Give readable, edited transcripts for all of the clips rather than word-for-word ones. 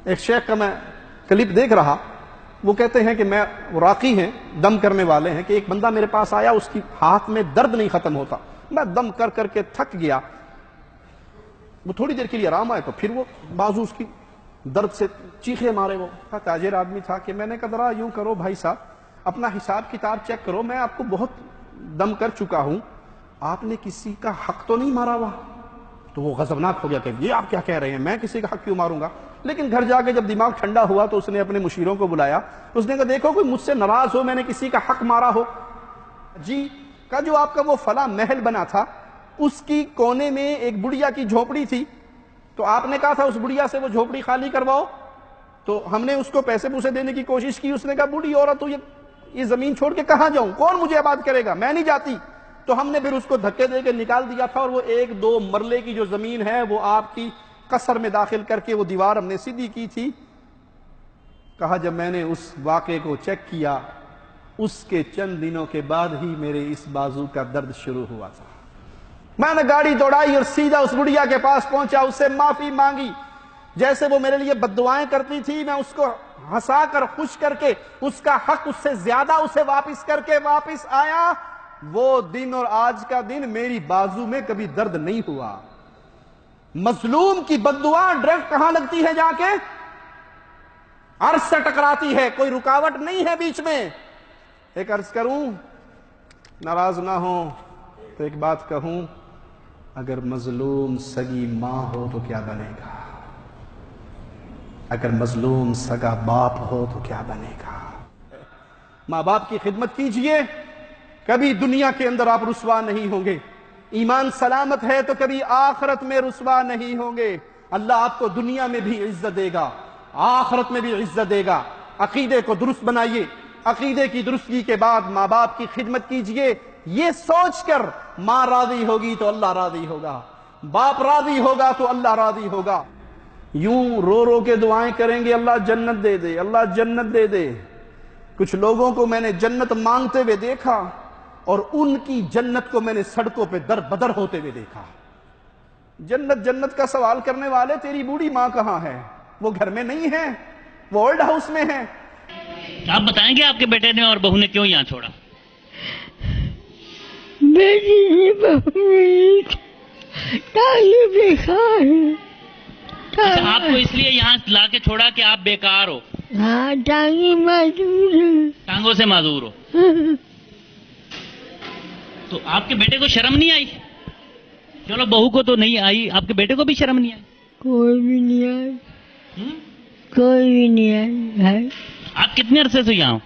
ایک شیخ کا میں کلپ دیکھ رہا، وہ کہتے ہیں کہ میں راقی ہیں، دم کرنے والے ہیں، کہ ایک بندہ میرے پاس آیا، اس کی ہاتھ میں درد نہیں ختم ہوتا، میں دم کر کر کے تھک گیا، وہ تھوڑی دیر کے لیے آرام آئے تو پھر وہ بازو اس کی درد سے چیخے مارے۔ وہ تاجر آدمی تھا کہ میں نے کہا ذرا یوں کرو بھائی صاحب، اپنا حساب کتاب چیک کرو، میں آپ کو بہت دم کر چکا ہوں، آپ نے کسی کا حق تو نہیں مارا ہوا؟ تو وہ غضبناک ہو گیا کہ یہ آپ کیا کہہ رہے ہیں، میں کسی کا حق کیوں ماروں گا؟ لیکن گھر جا کے جب دماغ ٹھنڈا ہوا تو اس نے اپنے مشیروں کو بلایا، اس نے کہا دیکھو کوئی مجھ سے ناراض ہو، میں نے کسی کا حق مارا ہو؟ جی۔ کہا جو آپ کا وہ فلاں محل بنا تھا، اس کی کونے میں ایک بڑھیا کی جھونپڑی تھی، تو آپ نے کہا تھا اس بڑھیا سے وہ جھونپڑی خالی کرواؤ، تو ہم نے اس کو پیسے پوسے دینے کی کوشش کی، اس نے کہا بوڑھی عورت تو یہ زمین چھوڑ کے کہاں جاؤں، کون مجھے آباد کرے گا، میں نہیں جاتی۔ تو ہم نے پھر اس کو دھکے دے کے نکال دیا تھا، اور وہ 1-2 مرلے کی جو زمین ہے وہ آپ کی قصر میں داخل کر کے وہ دیوار ہم نے سیدھی کی تھی۔ کہا جب میں نے اس واقعے کو چیک کیا، اس کے چند دنوں کے بعد ہی میرے اس بازو کا درد شروع ہوا تھا۔ میں نے گاڑی دوڑائی اور سیدھا اس بڑھیا کے پاس پہنچا، اس سے معافی مانگی، جیسے وہ میرے لیے بد دعائیں کرتی تھی، میں اس کو ہنسا کر خوش کر کے اس کا حق اس سے زیادہ اسے واپس کر کے واپس آیا۔ وہ دن اور آج کا دن میری بازو میں کبھی درد نہیں ہوا۔ مظلوم کی بد دعا ڈائریکٹ کہاں لگتی ہے؟ جا کے عرش سے ٹکراتی ہے، کوئی رکاوٹ نہیں ہے بیچ میں۔ ایک عرض کروں، ناراض نہ ہو تو ایک بات کہوں، اگر مظلوم سگی ماں ہو تو کیا بنے گا، اگر مظلوم سگا باپ ہو تو کیا بنے گا؟ ماں باپ کی خدمت کیجئے، کبھی دنیا کے اندر آپ رسوا نہیں ہوں گے، ایمان سلامت ہے تو کبھی آخرت میں رسوا نہیں ہوں گے۔ اللہ آپ کو دنیا میں بھی عزت دے گا، آخرت میں بھی عزت دے گا۔ عقیدے کو درست بنائیے، عقیدے کی درستگی کے بعد ماں باپ کی خدمت کیجئے، یہ سوچ کر ماں راضی ہوگی تو اللہ راضی ہوگا، باپ راضی ہوگا تو اللہ راضی ہوگا۔ یوں رو رو کے دعائیں کریں گے اللہ جنت دے دے، اللہ جنت دے دے۔ کچھ لوگوں کو میں نے جنت مانگتے ہوئے دیکھا، اور ان کی جنت کو میں نے سڑکوں پہ در بدر ہوتے ہوئے دیکھا۔ جنت جنت کا سوال کرنے والے، تیری بوڑھی ماں کہاں ہے؟ وہ گھر میں نہیں ہے، وہ اولڈ ہاؤس میں ہے۔ آپ بتائیں گے آپ کے بیٹے نے اور بہو نے کیوں یہاں چھوڑا؟ بیٹی نے بہو بیکار ہے۔ اچھا، آپ کو اس لیے یہاں لا کے چھوڑا کہ آپ بیکار ہو؟ ہاں، ٹانگیں معذور ہیں، ٹانگوں سے معذور ہو۔ تو آپ کے بیٹے کو شرم نہیں آئی؟ چلو بہو کو تو نہیں آئی، آپ کے بیٹے کو بھی شرم نہیں آئی؟ کوئی بھی نہیں آئی، کوئی بھی نہیں آئی۔ آپ کتنے عرصے سے یہاں ہو؟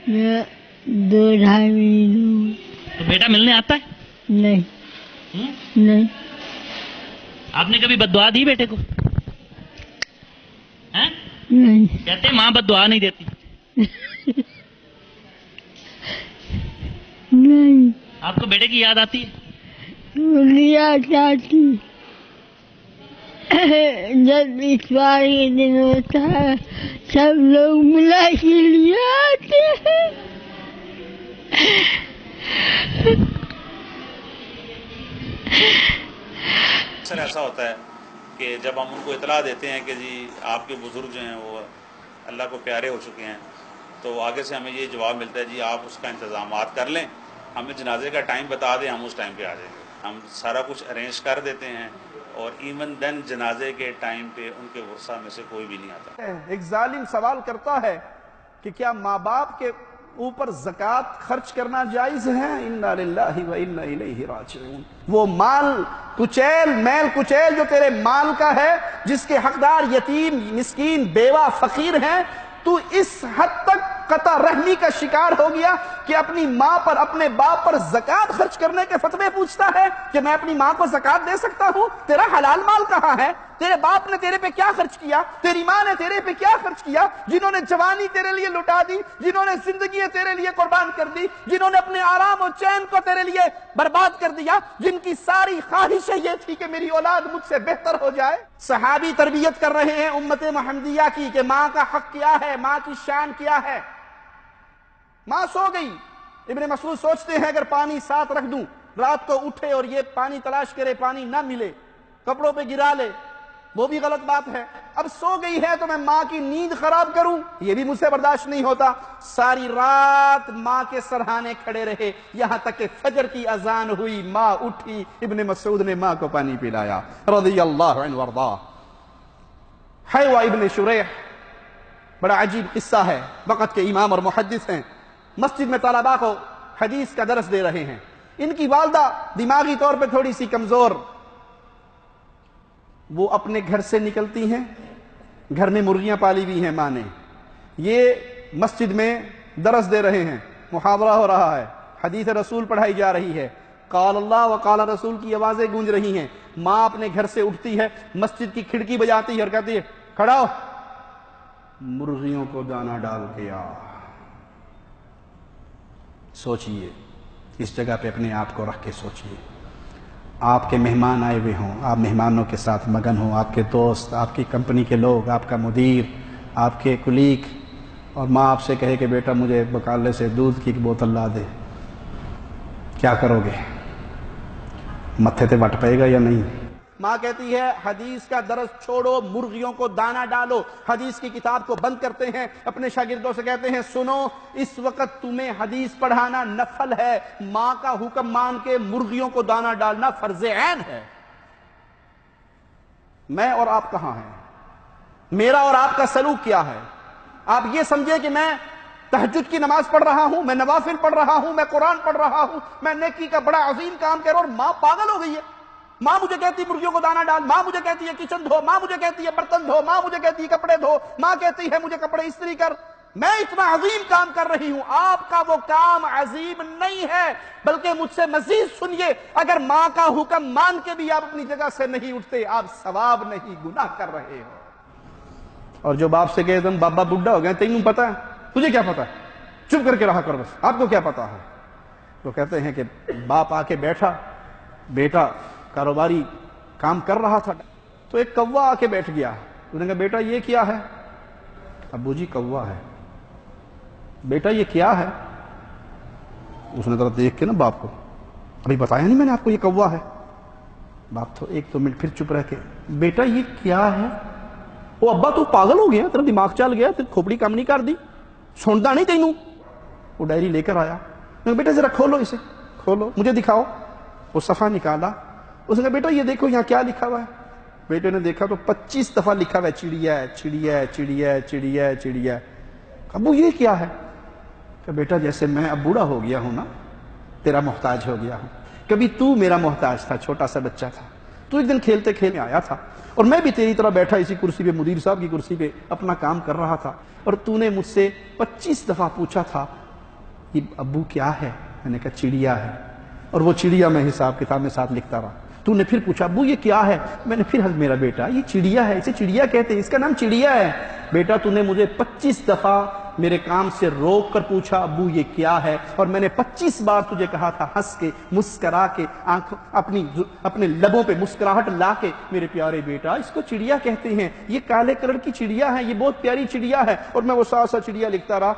میں 2-2.5 مہینے۔ تو بیٹا ملنے آتا ہے؟ نہیں نہیں۔ آپ نے کبھی بد دعا دی بیٹے کو؟ نہیں۔ کہتے ماں بد دعا نہیں دیتی۔ نہیں۔ آپ کو بیٹے کی یاد آتی ہے؟ لیا چاہتی جب اتوار کے دن ہوتا ہے سب لوگ ملا کے لیے آتے ہیں۔ اکثر ایسا ہوتا ہے کہ جب ہم ان کو اطلاع دیتے ہیں کہ جی آپ کے بزرگ جو ہیں وہ اللہ کو پیارے ہو چکے ہیں، تو آگے سے ہمیں یہ جواب ملتا ہے جی آپ اس کا انتظامات کر لیں، ہمیں جنازے کا ٹائم بتا دیں، ہم اس ٹائم پہ آ جائیں گے۔ ہم سارا کچھ ارینج کر دیتے ہیں، اور ایون دین جنازے کے ٹائم پہ ان کے ورثہ میں سے کوئی بھی نہیں آتا۔ ایک ظالم سوال کرتا ہے کہ کیا ماں باپ کے اوپر زکوٰۃ خرچ کرنا جائز ہے؟ انا للہ و انا الیہ راجعون۔ وہ مال کچیل، میل کچیل جو تیرے مال کا ہے، جس کے حقدار یتیم، مسکین، بیوہ، فقیر ہیں، تو اس حد تک قطع رحمی کا شکار ہو گیا کہ اپنی ماں پر، اپنے باپ پر زکوٰۃ خرچ کرنے کے فتوے پوچھتا ہے کہ میں اپنی ماں کو زکوٰۃ دے سکتا ہوں؟ تیرا حلال مال کہاں ہے؟ تیرے باپ نے تیرے پہ کیا خرچ کیا؟ تیری ماں نے تیرے پہ کیا خرچ کیا؟ جنہوں نے جوانی تیرے لیے لٹا دی، جنہوں نے زندگیاں تیرے لیے قربان کر دی، جنہوں نے اپنے آرام و چین کو تیرے لیے برباد کر دیا، جن کی ساری خواہشیں یہ تھی کہ میری اولاد مجھ سے بہتر ہو جائے۔ صحابی تربیت کر رہے ہیں امت محمدیہ کی کہ ماں کا حق کیا ہے، ماں کی شان کیا ہے۔ ماں سو گئی، ابن مسعود سوچتے ہیں اگر پانی ساتھ رکھ دوں، رات کو اٹھے اور یہ پانی تلاش کرے، پانی نہ ملے، کپڑوں پہ گرا لے، وہ بھی غلط بات ہے۔ اب سو گئی ہے تو میں ماں کی نیند خراب کروں، یہ بھی مجھ سے برداشت نہیں ہوتا۔ ساری رات ماں کے سرہانے کھڑے رہے، یہاں تک کہ فجر کی اذان ہوئی، ماں اٹھی، ابن مسعود نے ماں کو پانی پلایا رضی اللہ عنہ وارضاہ۔ حیوہ ابن شریح، بڑا عجیب قصہ ہے، وقت کے امام اور محدث ہیں، مسجد میں طلباء کو حدیث کا درس دے رہے ہیں۔ ان کی والدہ دماغی طور پہ تھوڑی سی کمزور، وہ اپنے گھر سے نکلتی ہیں، گھر میں مرغیاں پالی ہوئی ہیں ماں نے، یہ مسجد میں درس دے رہے ہیں، محاورہ ہو رہا ہے، حدیث رسول پڑھائی جا رہی ہے، قال اللہ و قال رسول کی آوازیں گونج رہی ہیں۔ ماں اپنے گھر سے اٹھتی ہے، مسجد کی کھڑکی بجاتی ہے اور کہتی ہے کھڑا ہو، مرغیوں کو دانہ ڈال کے آ۔ سوچئے، اس جگہ پہ اپنے آپ کو رکھ کے سوچئے، آپ کے مہمان آئے ہوئے ہوں، آپ مہمانوں کے ساتھ مگن ہوں، آپ کے دوست، آپ کی کمپنی کے لوگ، آپ کا مدیر، آپ کے کلیگ، اور ماں آپ سے کہے کہ بیٹا مجھے بکالے سے دودھ کی ایک بوتل لا دے، کیا کرو گے؟ متھے تے وٹ پائے گا یا نہیں؟ ماں کہتی ہے حدیث کا درس چھوڑو، مرغیوں کو دانہ ڈالو۔ حدیث کی کتاب کو بند کرتے ہیں، اپنے شاگردوں سے کہتے ہیں سنو، اس وقت تمہیں حدیث پڑھانا نفل ہے، ماں کا حکم مان کے مرغیوں کو دانہ ڈالنا فرض عین ہے۔ میں اور آپ کہاں ہیں؟ میرا اور آپ کا سلوک کیا ہے؟ آپ یہ سمجھے کہ میں تہجد کی نماز پڑھ رہا ہوں، میں نوافل پڑھ رہا ہوں، میں قرآن پڑھ رہا ہوں، میں نیکی کا بڑا عظیم کام کر رہا ہوں، اور ماں پاگل ہو گئی ہے۔ ماں مجھے کہتی مرغیوں کو دانہ ڈال، ماں مجھے کہتی ہے کچن دھو، ماں مجھے کہتی ہے برتن دھو، ماں مجھے کہتی ہے کپڑے دھو، ماں کہتی ہے مجھے کپڑے استری کر۔ میں اتنا عظیم کام کر رہی ہوں، آپ کا وہ کام عظیم نہیں ہے، بلکہ مجھ سے مزید سنیے، اگر ماں کا حکم مان کے بھی آپ اپنی جگہ سے نہیں اٹھتے، آپ ثواب نہیں گناہ کر رہے ہو۔ اور جو باپ سے کہے تم بابا بڈھا ہو گئے، تینوں پتا ہے؟ تجھے کیا پتا ہے؟ چپ کر کے رہا کر، بس آپ کو کیا پتا ہے؟ تو کہتے ہیں کہ باپ آ کے بیٹھا، بیٹا کاروباری کام کر رہا تھا، تو ایک کوا آ کے بیٹھ گیا، انہوں نے کہا بیٹا یہ کیا ہے؟ ابو جی کوا ہے۔ بیٹا یہ کیا ہے؟ اس نے ذرا دیکھ کے نا باپ کو، ابھی بتایا نہیں میں نے آپ کو یہ کوا ہے؟ باپ تو ایک دو منٹ پھر چپ رہ کے، بیٹا یہ کیا ہے؟ وہ ابا تو پاگل ہو گیا، تیرا دماغ چل گیا، تیری کھوپڑی کام نہیں کر دی، سنتا نہیں تینوں؟ وہ ڈائری لے کر آیا، بیٹا ذرا کھولو اسے، کھولو مجھے دکھاؤ۔ وہ صفحہ نکالا، اس نے کہا بیٹا یہ دیکھو یہاں کیا لکھا ہوا ہے؟ بیٹے نے دیکھا تو 25 دفعہ لکھا ہوا ہے چڑیا ہے، چڑیا ہے، چڑیا ہے، چڑیا ہے، چڑیا ہے۔ ابو یہ کیا ہے؟ کہ بیٹا جیسے میں اب بوڑھا ہو گیا ہوں نا، تیرا محتاج ہو گیا ہوں، کبھی تو میرا محتاج تھا، چھوٹا سا بچہ تھا، تو ایک دن کھیلتے کھیلنے آیا تھا، اور میں بھی تیری طرح بیٹھا اسی کرسی پہ، مدیر صاحب کی کرسی پہ اپنا کام کر رہا تھا، اور تو نے مجھ سے 25 دفعہ پوچھا تھا یہ ابو کیا ہے؟ میں نے کہا چڑیا ہے، اور وہ چڑیا میں حساب کتاب میں ساتھ لکھتا رہا۔ تو نے پھر پوچھا ابو یہ کیا ہے؟ میں نے پھر میرا بیٹا یہ چڑیا ہے، اسے چڑیا کہتے ہیں، اس کا نام چڑیا ہے۔ بیٹا تو نے مجھے 25 دفعہ میرے کام سے روک کر پوچھا ابو یہ کیا ہے، اور میں نے 25 بار تجھے کہا تھا ہنس کے، مسکرا کے، اپنے لبوں پہ مسکراہٹ لا کے، میرے پیارے بیٹا اس کو چڑیا کہتے ہیں، یہ کالے کلر کی چڑیا ہے، یہ بہت پیاری چڑیا ہے۔ اور میں وہ سا سا چڑیا لکھتا رہا۔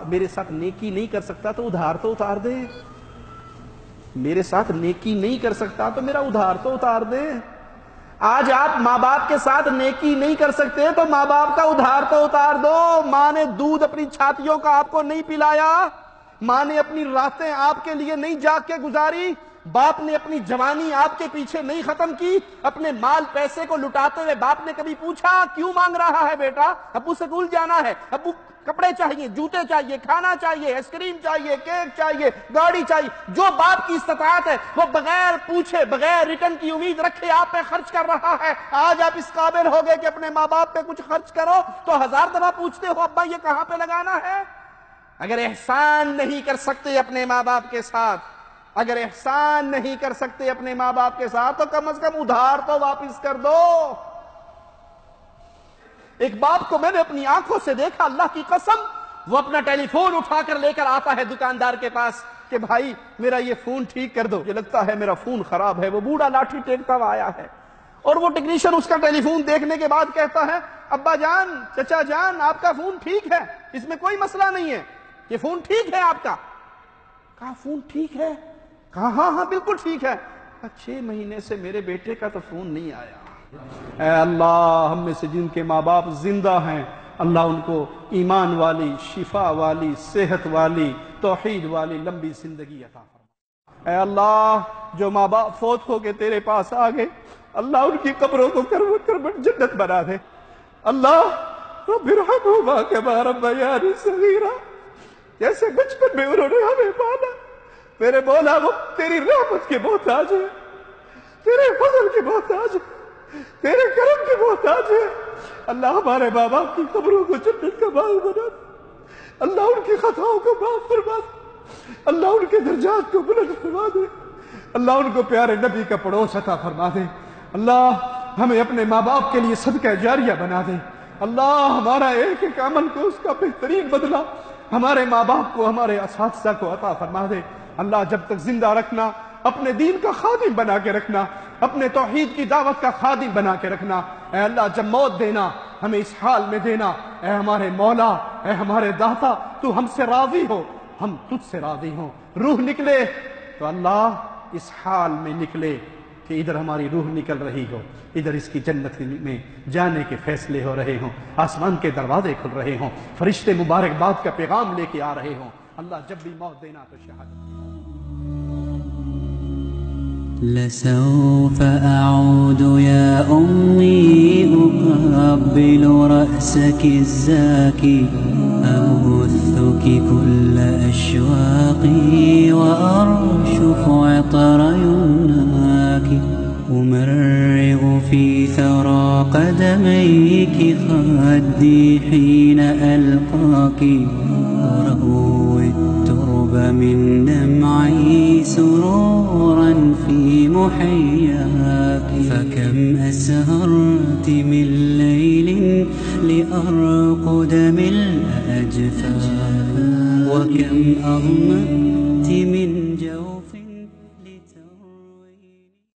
میرے ساتھ نیکی نہیں کر سکتا تو ادھار تو اتار دے، میرے ساتھ نیکی نہیں کر سکتا تو میرا ادھار تو اتار دے۔ آج آپ ماں باپ کے ساتھ نیکی نہیں کر سکتے تو ماں باپ کا ادھار تو اتار دو۔ ماں نے دودھ اپنی چھاتیوں کا آپ کو نہیں پلایا، ماں نے اپنی راتیں آپ کے لیے نہیں جاگ کے گزاری، باپ نے اپنی جوانی آپ کے پیچھے نہیں ختم کی، اپنے مال پیسے کو لٹاتے ہوئے باپ نے کبھی پوچھا کیوں مانگ رہا ہے بیٹا؟ ابو سکول جانا ہے، ابو کپڑے چاہیے، جوتے چاہیے، کھانا چاہیے، آئس کریم چاہیے، کیک چاہیے، گاڑی چاہیے، جو باپ کی استطاعت ہے وہ بغیر پوچھے، بغیر ریٹرن کی امید رکھے آپ پہ خرچ کر رہا ہے۔ آج آپ اس قابل ہو گئے کہ اپنے ماں باپ پہ کچھ خرچ کرو تو 1000 دفعہ پوچھتے ہو ابا یہ کہاں پہ لگانا ہے؟ اگر احسان نہیں کر سکتے اپنے ماں باپ کے ساتھ، اگر احسان نہیں کر سکتے اپنے ماں باپ کے ساتھ تو کم از کم ادھار تو واپس کر دو۔ ایک باپ کو میں نے اپنی آنکھوں سے دیکھا، اللہ کی قسم، وہ اپنا ٹیلی فون اٹھا کر لے کر آتا ہے دکاندار کے پاس کہ بھائی میرا یہ فون ٹھیک کر دو، یہ لگتا ہے میرا فون خراب ہے۔ وہ بوڑھا لاٹھی ٹیکتا ہوا آیا ہے، اور وہ ٹیکنیشین اس کا ٹیلی فون دیکھنے کے بعد کہتا ہے ابا جان، چچا جان، آپ کا فون ٹھیک ہے، اس میں کوئی مسئلہ نہیں ہے، یہ فون ٹھیک ہے آپ کا۔ کہا فون ٹھیک ہے؟ کہا ہاں ہاں بالکل ٹھیک ہے۔ 6 مہینے سے میرے بیٹے کا تو فون نہیں آیا۔ اے اللہ ہم میں سے جن کے ماں باپ زندہ ہیں اللہ ان کو ایمان والی، شفا والی، صحت والی، توحید والی لمبی زندگی عطا فرما۔ اے اللہ جو ماں باپ فوت ہو کے تیرے پاس آ گئے اللہ ان کی قبروں کو کروٹ کروٹ جنت بنا دے۔ اللہ رب ارحمہما کما ربیانی صغیرا، جیسے بچپن میں انہوں نے ہمیں پالا، میرے مولا وہ تیری رحمت کے محتاج ہے، تیرے فضل کے محتاج ہے، تیرے کرم کے محتاج ہے۔ اللہ ہمارے ماں باپ کی قبروں کو جنت کا باغ بنا دے، اللہ ان کی خطاؤں کو معاف فرما دے، اللہ ان کے درجات کو بلند فرما دے، اللہ ان کو پیارے نبی کا پڑوس عطا فرما دے۔ اللہ ہمیں اپنے ماں باپ کے لیے صدقہ جاریہ بنا دے۔ اللہ ہمارا ایک ایک عمل کو اس کا بہترین بدلہ ہمارے ماں باپ کو، ہمارے اساتذہ کو عطا فرما دے۔ اللہ جب تک زندہ رکھنا، اپنے دین کا خادم بنا کے رکھنا، اپنے توحید کی دعوت کا خادم بنا کے رکھنا۔ اے اللہ جب موت دینا ہمیں اس حال میں دینا، اے ہمارے مولا، اے ہمارے داتا، تو ہم سے راضی ہو، ہم تجھ سے راضی ہوں۔ روح نکلے تو اللہ اس حال میں نکلے کہ ادھر ہماری روح نکل رہی ہو، ادھر اس کی جنت میں جانے کے فیصلے ہو رہے ہوں، آسمان کے دروازے کھل رہے ہوں، فرشتے مبارکباد کا پیغام لے کے آ رہے ہوں۔ اللہ جب بھی موت دینا تو شہادت۔ لسوف أعود يا أمي أقبل رأسك الزاكي أبثك كل أشواقي وأرشف عطر يمناك أمرغ في ثرى قدميك خدي حين ألقاك أروي الترب من دمعي سرورا في محياك فكم أسهرت من ليل لأرقد ملء أجفاك وكم أغمدت من